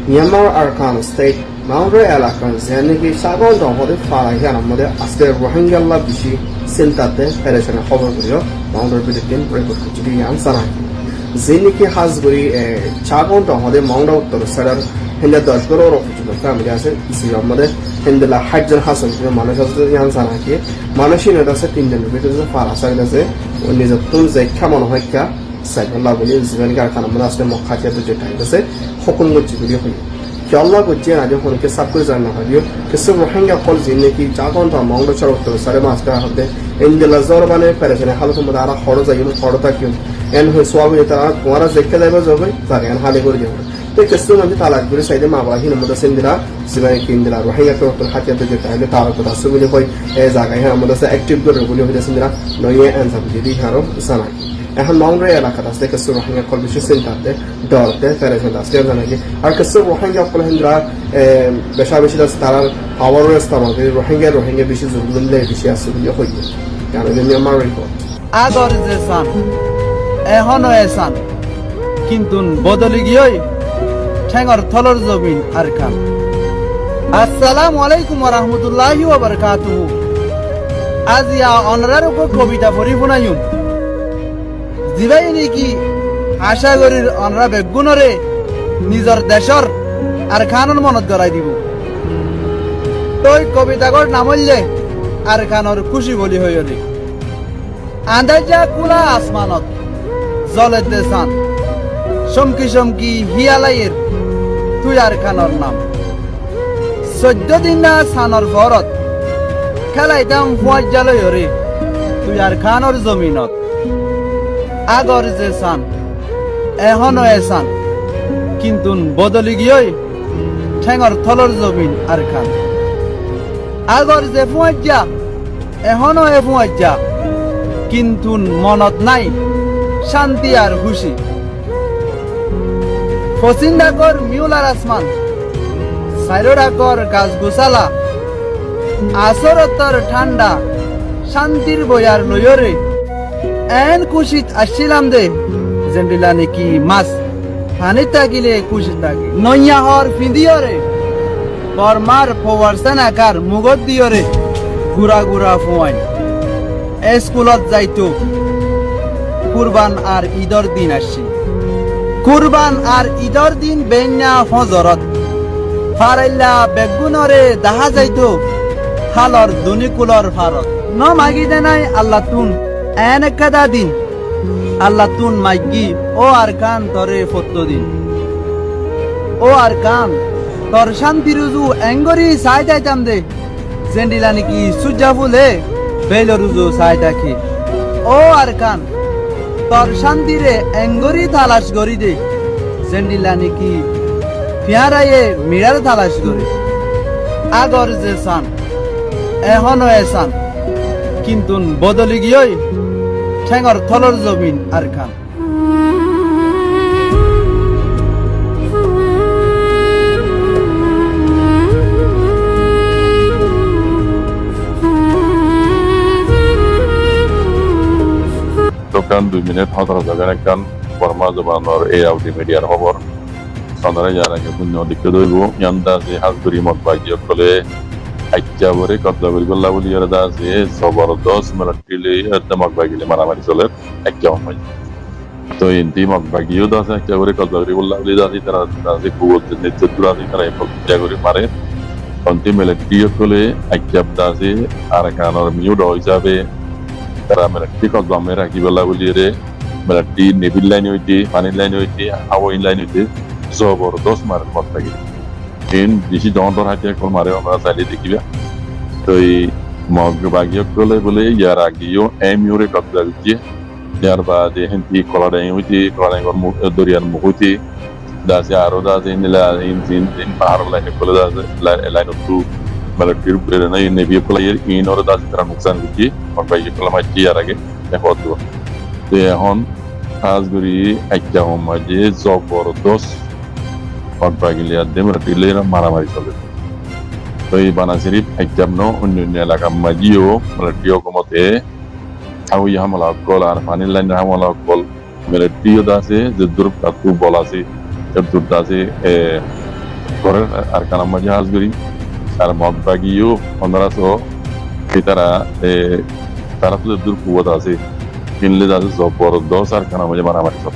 Myanmar Arkan State Boundary এলাকার যেনাকি সাগর দহরে ফারাহিয়ার মধ্যে আজকে রোহিঙ্গাল্লা বেশি চিন্তাতে পেরেশানের খবর করিও বাউন্ডারি বিলিটিন রেকর্ড করছি আনসার যেনাকি হাজগুড়ি সাগর দহরে মাউন্ডা উত্তর সাইডার হিন্দা 10 করোড় পর্যন্ত ফ্যামিলি আছে ইসির মধ্যে হিন্দলা হাজার হাসন মানুষ আছে আনসার নাকি মানুষই নেতা আছে 3 দিনের ভিতরে ফারা সাইড আছে নিজের তুন যে কেমন হয় কা সাইডাল্লা বলি জীবন কারখানা মধ্যে আসলে মক্কাতে যেটা আছে সকল গজ্জিগুলি হয় Allah ko jena jo hon ke sab ko janna hadiyo ke sab rohingya kol jinne ki jagon ta mangdo charo to sare master hadde indela zor bane peresane halu to mudara horo jayu horo ta kyun en ho swabi ta kumara zekke daiba jobe tare en hale gori jabe to ke sab manje talak gori saide ma ba hin mudda sendira sibane ki indela rohingya to hatiya to jeta ile tara ko tasubili hoy e jaga ha mudda se active gori boli hoy sendira noye answer di haro sana এখন মাউন্ডারি এলাকাতে আছে কিছু Rohingya call বেশি চিন্তাতে ডরতে ফেরেছেন আছে জানাকি আর কিছু Rohingya call হিন্দ্রা বেশি আছে তার পাওয়ার রাস্তা মধ্যে রোহিঙ্গা বেশি জুলুমলে বেশি আছে বলে হইছে কারণ এটা আমার রিপোর্ট আগর যে সান এখনো এসান কিন্তু বদলি গিয়ে ঠেঙ্গর থলর জমিন আর খান আসসালামু আলাইকুম ওয়া রাহমাতুল্লাহি ওয়া বারাকাতুহু আজ ইয়া অনরার উপর কবিতা পড়ি শুনাইম জিবাই নাকি আশা করির অনরা বেগুনরে নিজর দেশর আর খানর মনত গড়াই দিব তই কবিতাগর নামললে আর খানর খুশি বলি হইলি আন্দাজা কুলা আসমানত জলের দেশান সমকি হিয়ালাইয়ের তুই আর খানর নাম 14 দিন না সানর ভরত খেলাইতাম ফুয়াজ্জালয় রে তুই আর খানর জমিনত আগর যে সান এখনো এসান কিন্তু বদলি গিয়ে ঠেঙ্গর থলর জমিন আর খান আগর যে ফুয়াজ্জা এখনো এ ফুয়াজ্জা কিন্তু মনত নাই শান্তি আর খুশি ফসিন্দাকর মিউলার আসমান সাইরোডাকর গাছ গোসালা আসরতর ঠান্ডা শান্তির বয়ার লয়রে এন খুশিত আসছিলাম দে জেন্ডিলা নাকি মাছ পানি থাকিলে খুশি থাকি নইয়া হর ফিন্দিয়রে বর্মার ফোয়ারসেন আকার মুগত দিয়রে গুড়া ফুয়াইন স্কুলত যাইতো কুরবান আর ঈদর দিন আসছি কুরবান আর ঈদর দিন বেন্যা ফজরত ফারাইল্লা বেগুনরে দেখা যাইতো হালর দুনিকুলর ফারত ন মাগি দে নাই আল্লাহ তুন এন কাদা দিন আল্লাহ তুন মাইগি ও আর কান তরে ফত্ত দিন ও আর কান তোর শান্তি রুজু এঙ্গরি সাই যাইতাম দে জেন্ডিলা নাকি সুজা ফুলে বেল রুজু সাই দেখি ও আর কান তোর শান্তিরে এঙ্গরি তালাশ করি দে জেন্ডিলা নাকি ফিয়ারাইয়ে মিরার তালাশ করি আগর যে সান এখনো এসান কিন্তু বদলি গিয়ে ঠেঙ্গর থলর জমিন আর খান দোকান 2 মিনিট হাজার যাবেন একখান বর্মা জবানোর এই আউডি মিডিয়ার খবর সন্ধারে যার আগে পুণ্য দিকে দইব ইয়ান্দা যে হাজগুড়ি মত বাগিয়ে কলে আইচা বরে কবজা করি বললা বলি এর দা যে জবরদস্ত মিলিটারি দমক বাগিলে মারামারি চলে একটা হয় তো ইন্তি মক বাগিও দা আছে একটা করে কবজা করি বললা বলি দাদি তারা যে কুবত নিচে দুরাদি তারা একটা করে মারে অন্তি মিলিটারি কলে আইচা দা যে আর কানর মিউড হিসাবে তারা মিলিটারি কবজা মে রাখি বললা বলি রে মিলিটারি নেভিল লাইন হইতে পানির লাইন হইতে হাওয়াই লাইন হইতে জবরদস্ত মারে মত বাগিলে বেশি দর হাতে এখন মারে আমরা চাইলে দেখিবা তো এই মগ বাগিয়ে গলে বলে ইয়ার আগেও এমিউরে কবজা দিচ্ছে ইয়ার বাদে হেন্তি কলাডাই হইতে কলাডাইগর দরিয়ার মুখ হইতে দাসে আরো দাসে নিলা ইন পাহাড় লাইনে গলে দাসে লাইন টু মিলিটারি উপরে নাই নেভি প্লেয়ার ইন ওর দাসে তারা নুকসান হইছে মগ বাগিয়ে গলা মাইছি ইয়ার আগে দেখো তো এখন হাজগুড়ি একটা মাঝে জবরদস্ত বাগিলে মিলিটারি মারামারি চলে তো এই বানা শরীফ একদম অন্যান্য এলাকা মাঝিও মিলিটারি হুকুমতে হাউই হামলা কল আর পানির লাইন হামলা কল মিলিটারিও আছে যে দূর কাকু বল আছে দূর আছে ঘরের আর কানাম মাঝে হাজগুড়ি আর মদ বাগিও ওনারা তো তারা তারা তো দূর কুয়াত আছে কিনলে যাচ্ছে জবরদস্ত আর কানাম মাঝে মারামারি সব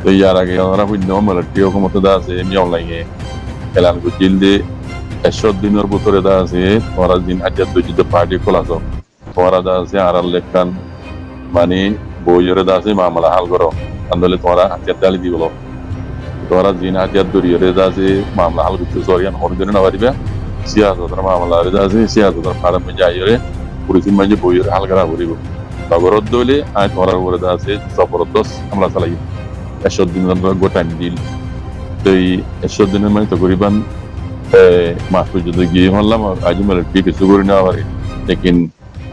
তো ইয়ার আগে ওনারা শূন্য মিলিটারি হুকুমতে দা আছে এমনি অনলাইনে এলান করছিল যে 100 দিনের ভিতরে দা আছে ওরা দিন আজ দুইটা পার্টি খোলাছ ওরা দা আছে আর লেখান মানে বইয়ের দা আছে মামলা হাল করো আন্দোলনে তোমরা হাতিয়ার ডালি দিব তোমরা দিন হাতিয়ার দরিয়ে দা আছে মামলা হাল করতে সরিয়ান হরজনে না পারিবা সিয়াসতের মামলা দা আছে সিয়াসতের ফার্ম যাইরে পুলিশের মাঝে বইয়ের হাল করা করিব নগরত দলে আয় তোমরা উপরে দা আছে জবরদস্ত হামলা চালাই 100 দিনের গোটা দিল তো এই 100 দিনের মানে তো করিবান মাস যদি গিয়ে হলাম আজ মিলিটারি কিছু করে নেওয়া পারে লেকিন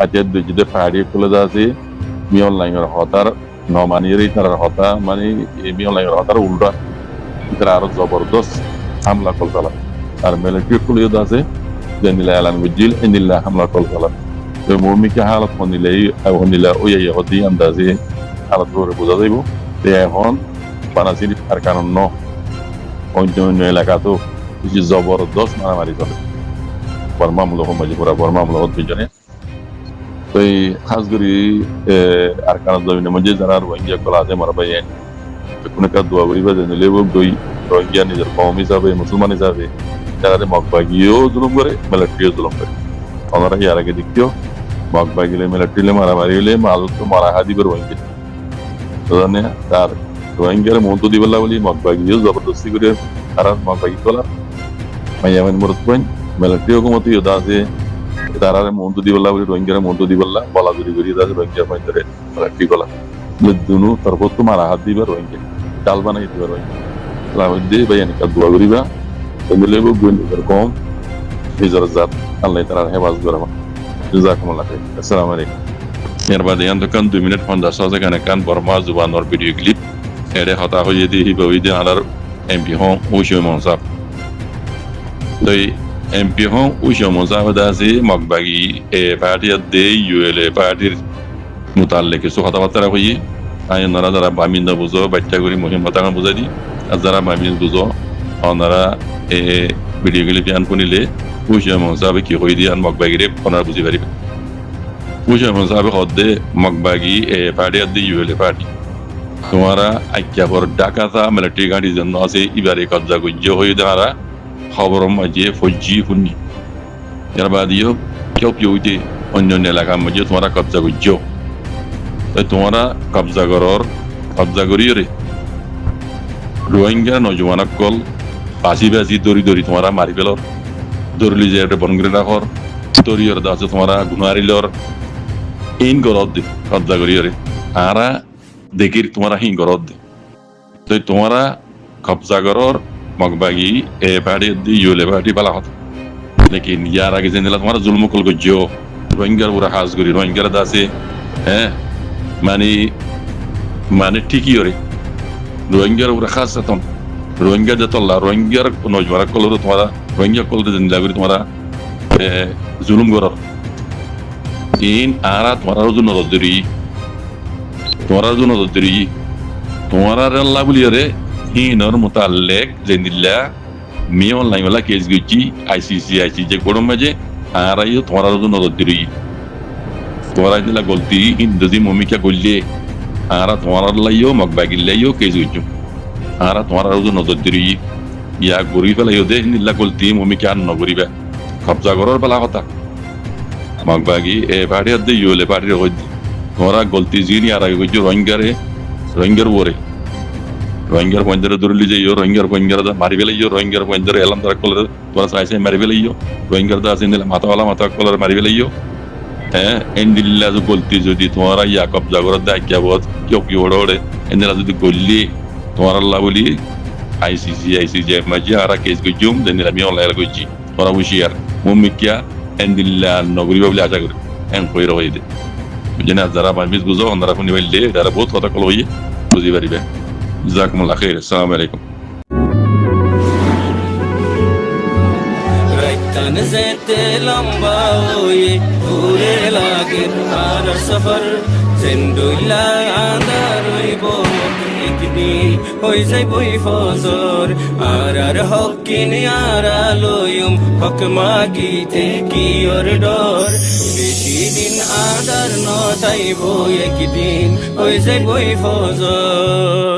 আজের দুইটা পাহাড়ি খুলে আছে মি অনলাইনের হতার নমানির তার হতা মানে মি অনলাইনের হতার উল্টা তারা আরো জবরদস্ত হামলা কলকালা আর মিলিটারি খুলে আছে জেনিলা এলান বুঝিল এনিলা হামলা কলকালা তো মমিকে হালত হনিলা ওই হদি আন্দাজে হালত করে বোঝা যাইব তো এখন বানাসির আর কারণ ন অন্য অন্য এলাকা তো কিছু জবরদস্ত মারামারি চলে বর্মামূলক মাঝে পুরা বর্মামূলক দুজনে তো এই হাজগুড়ি আর কারণ জমিনের মধ্যে যারা রোহিঙ্গা কলা আছে মারা পাই কোনো কাজ দোয়া করিবা জানিলে দুই রোহিঙ্গা নিজের কম হিসাবে মুসলমান হিসাবে যারা মগবাগিও জুলুম করে মিলিটারিও জুলুম করে ওনারা ইয়ার আগে দেখতেও মগবাগিলে মিলিটারিলে মারামারি হলে মালত তো মারা হা দিবে রোহিঙ্গা জানে তার রোহিঙ্গার মন্ত দিবেলা বলি মগবাগিও জবরদস্তি করে তারা মগবাগি কলা মাইয়ামেন মরত পয়েন্ট মিলিটারি হুকুমতি ইদা আছে তারা মন্ত দিবেলা বলি রোহিঙ্গার মন্ত দিবেলা বলা জুড়ি করি আছে রোহিঙ্গা পয়েন্টে মিলিটারি কলা দুনু তারপর তো মারা হাত দিবা রোহিঙ্গা ডাল বানাই দিবা রোহিঙ্গা মধ্যে ভাই এনেকা দোয়া করিবা এমএলএ কম নিজের জাত আল্লাহ তারা হেফাজ করা জাজাকুমুল্লাহ খাইর আসসালামু আলাইকুম এর বাদে আন্তকান 2 মিনিট 50 সেকেন্ড কান বর্মা জুবানর ভিডিও ক্লিপ এর হতা হয়ে দি হিবইদে আলার এমপি হন উশো মনসাব তো এমপি হন উশো মনসাব দাসি মগবাগি এ পার্টি দে ইউএলএ পার্টির মুতাল্লিক কিছু কথাবার্তা হই আইনারা যারা বামিন্দা বুঝো বাচ্চা করি মহিমতা বুঝাই দি আর যারা বামিন বুঝো ওনারা এ ভিডিও ক্লিপ আন শুনিলে উশো মনসাব কি হই দি আন মগবাগিরে ওনারা বুঝি পারিবে উশো মনসাব হদে মগবাগি এ পার্টি দে ইউএলএ পার্টি তোমারা আজ্ঞা পর ডাকাতা মিলিটারি গাড়ির জন্য আছে ইবারে কবজা গুজ্জ হয়ে দেওয়ারা খবর মাঝে ফৌজি শুনি এর বাদিও কেউ কেউতে অন্য এলাকার মাঝে তোমরা কবজা গুজ্জ তাই তোমরা কবজা করিও রে রোহিঙ্গা নজওয়ান কল বাঁচি বাঁচি দড়ি দড়ি তোমরা মারি পেলর দৌড়লি যে বনগুড়ি রাখর দড়িয়র আছে তোমরা গুনারিলর ইন গরদ দে কবজা করিও রে আরা দেখির তোমরা হিং গরদ দে তো তোমরা কবজা করর মগবাগি এ পার্টি দি ইউলে পার্টি বালা হত লেকিন ইয়ার আগে জেনেলা তোমরা জুলম কল গজ্জো রোহিঙ্গার পুরা হাজ করি রোহিঙ্গার দাসে হ্যাঁ মানে ঠিকই ওরে রোহিঙ্গার পুরা খাস তখন রোহিঙ্গা যতল্লা রোহিঙ্গার নজমারা কলর তোমরা রোহিঙ্গা কলরে জেনেলা করি তোমরা জুলুম করর ইন আরা তোমরা জন্য নজরি তোমার আল্লাহ বলিও রে হিনর মোতাল্লেক জেনিল্লা মি অনলাইন ওলা কেস গেছি আইসিসি যে গরম মাঝে আর আইও তোমার নজর দিই তোমার দিলা গলতি হিন্দুজি মমিকা করলে আর তোমার আল্লাহও মগবাগিল্লাইও কেস গেছি আর তোমার নজর দিই ইয়া গড়ি ফেলাইও দে নিল্লা গলতি মমিকা আর নগরিবা কবজা করার বেলা কথা মগবাগি এ পার্টি দে ইউলে পার্টির হইতে তোমরা গলতি জিনি আর আগে গেছো রোহিঙ্গার ওরে রোহিঙ্গার পয়েন্টারে ধরলি যাইও রোহিঙ্গার পয়েন্টার মারি ফেলাইও রোহিঙ্গার পয়েন্টারে এলাম তারা কলরে তোরা চাইছে মারি ফেলাইও রোহিঙ্গার দা আছে মাথাওয়ালা মাথা কলরে মারি ফেলাইও হ্যাঁ এন্ডিল্লা গলতি যদি তোমরা ইয়া কবজা করার দেয় কেবল কেউ কি ওড়ে এন্দিলা যদি গললি তোমার আল্লাহ বলি আইসিসি মাঝে আর কেস গেছুম দেনিলা আমি অনলাইন গেছি তোরা হুশিয়ার মুমিকিয়া এন্ডিল্লা নগরী বলে আশা করি এন কইরা হয়ে দে বুঝেন যারা বামিজ বুঝো ওনারা শুনি পাইলে তারা বহুত কথা কল হইয়ে বুঝি পারিবে জাজাকুমুল্লাহ খাইর আসসালামু আলাইকুম রাইতান যেতে লম্বা হয়ে ঘুরে লাগে আর সফর জেন্ডুইলা আন্দার হইব একদিন হয়ে যাই বই ফজর আর হক কিনে আর আলোয়ম হক মাগিতে কি ওর ডর বেশি দিন আদার নতাইব একদিন হয়ে যাই বই ফজর